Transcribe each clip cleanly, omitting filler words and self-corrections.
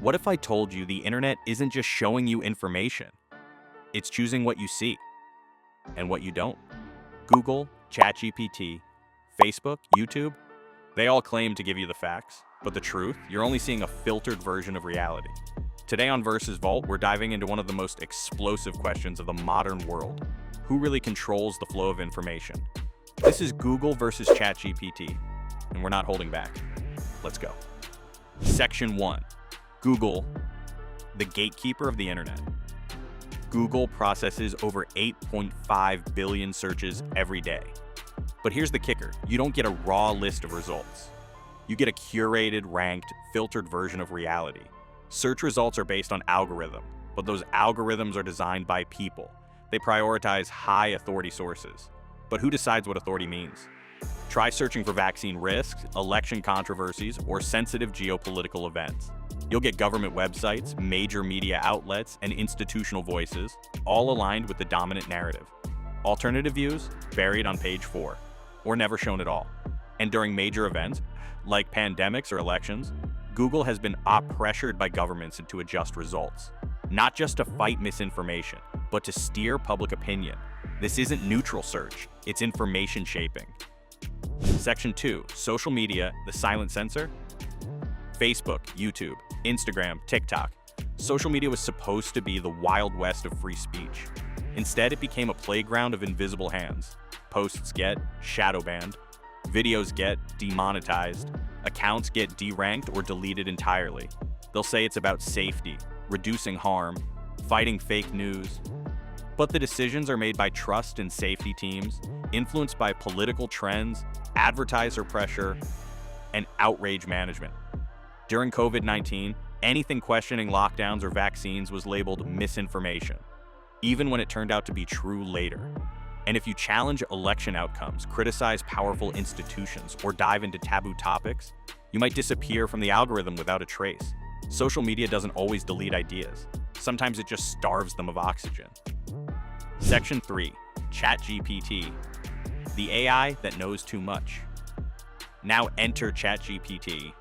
What if I told you the internet isn't just showing you information, it's choosing what you see and what you don't? Google, ChatGPT, Facebook, YouTube, they all claim to give you the facts, but the truth, you're only seeing a filtered version of reality. Today on Versus Vault, we're diving into one of the most explosive questions of the modern world. Who really controls the flow of information? This is Google versus ChatGPT, and we're not holding back. Let's go. Section 1. Google, the gatekeeper of the internet. Google processes over 8.5 billion searches every day. But here's the kicker. You don't get a raw list of results. You get a curated, ranked, filtered version of reality. Search results are based on algorithm, but those algorithms are designed by people. They prioritize high authority sources. But who decides what authority means? Try searching for vaccine risks, election controversies, or sensitive geopolitical events. You'll get government websites, major media outlets, and institutional voices, all aligned with the dominant narrative. Alternative views, buried on page 4, or never shown at all. And during major events, like pandemics or elections, Google has been pressured by governments to adjust results, not just to fight misinformation, but to steer public opinion. This isn't neutral search, it's information shaping. Section 2. Social media, the silent censor. Facebook, YouTube, Instagram, TikTok. Social media was supposed to be the Wild West of free speech. Instead, it became a playground of invisible hands. Posts get shadow banned, videos get demonetized, accounts get deranked or deleted entirely. They'll say it's about safety, reducing harm, fighting fake news. But the decisions are made by trust and safety teams, influenced by political trends, advertiser pressure, and outrage management. During COVID-19, anything questioning lockdowns or vaccines was labeled misinformation, even when it turned out to be true later. And if you challenge election outcomes, criticize powerful institutions, or dive into taboo topics, you might disappear from the algorithm without a trace. Social media doesn't always delete ideas. Sometimes it just starves them of oxygen. Section 3. ChatGPT, the AI that knows too much. Now enter ChatGPT.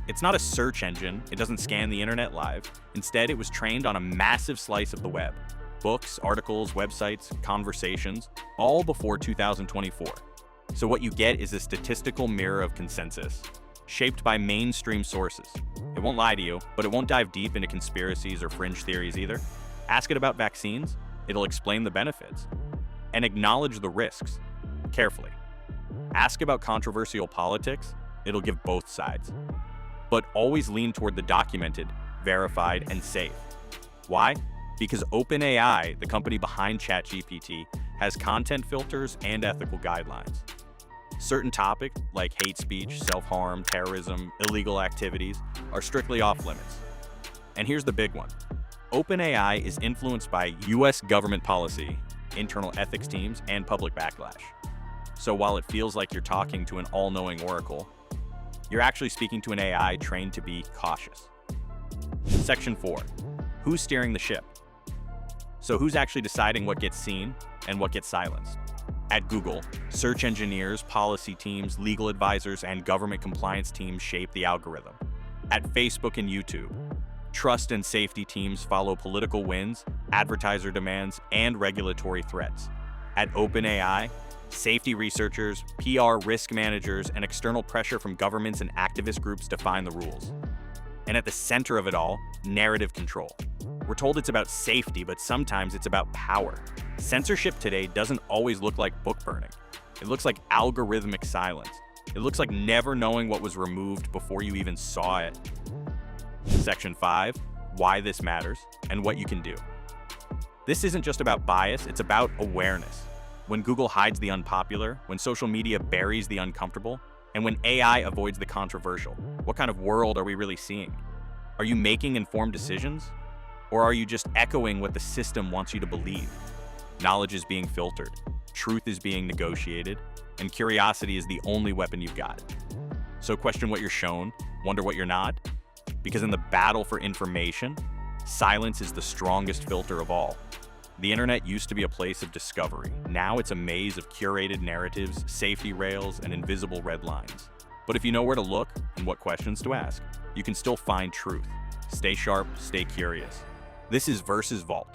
It's not a search engine, it doesn't scan the internet live. Instead, it was trained on a massive slice of the web. Books, articles, websites, conversations, all before 2024. So what you get is a statistical mirror of consensus, shaped by mainstream sources. It won't lie to you, but it won't dive deep into conspiracies or fringe theories either. Ask it about vaccines, it'll explain the benefits, and acknowledge the risks, carefully. Ask about controversial politics, it'll give both sides. But always lean toward the documented, verified, and safe. Why? Because OpenAI, the company behind ChatGPT, has content filters and ethical guidelines. Certain topics, like hate speech, self-harm, terrorism, illegal activities, are strictly off limits. And here's the big one. OpenAI is influenced by US government policy, internal ethics teams, and public backlash. So while it feels like you're talking to an all-knowing oracle, you're actually speaking to an AI trained to be cautious. Section 4. Who's steering the ship? So who's actually deciding what gets seen and what gets silenced? At Google, search engineers, policy teams, legal advisors, and government compliance teams shape the algorithm. At Facebook and YouTube, trust and safety teams follow political winds, advertiser demands, and regulatory threats. At OpenAI, safety researchers, PR risk managers, and external pressure from governments and activist groups define the rules. And at the center of it all, narrative control. We're told it's about safety, but sometimes it's about power. Censorship today doesn't always look like book burning. It looks like algorithmic silence. It looks like never knowing what was removed before you even saw it. Section 5. Why this matters and what you can do. This isn't just about bias, it's about awareness. When Google hides the unpopular, when social media buries the uncomfortable, and when AI avoids the controversial, what kind of world are we really seeing? Are you making informed decisions? Or are you just echoing what the system wants you to believe? Knowledge is being filtered, truth is being negotiated, and curiosity is the only weapon you've got. So question what you're shown, wonder what you're not, because in the battle for information, silence is the strongest filter of all. The internet used to be a place of discovery. Now it's a maze of curated narratives, safety rails, and invisible red lines. But if you know where to look and what questions to ask, you can still find truth. Stay sharp, stay curious. This is Versus Vault.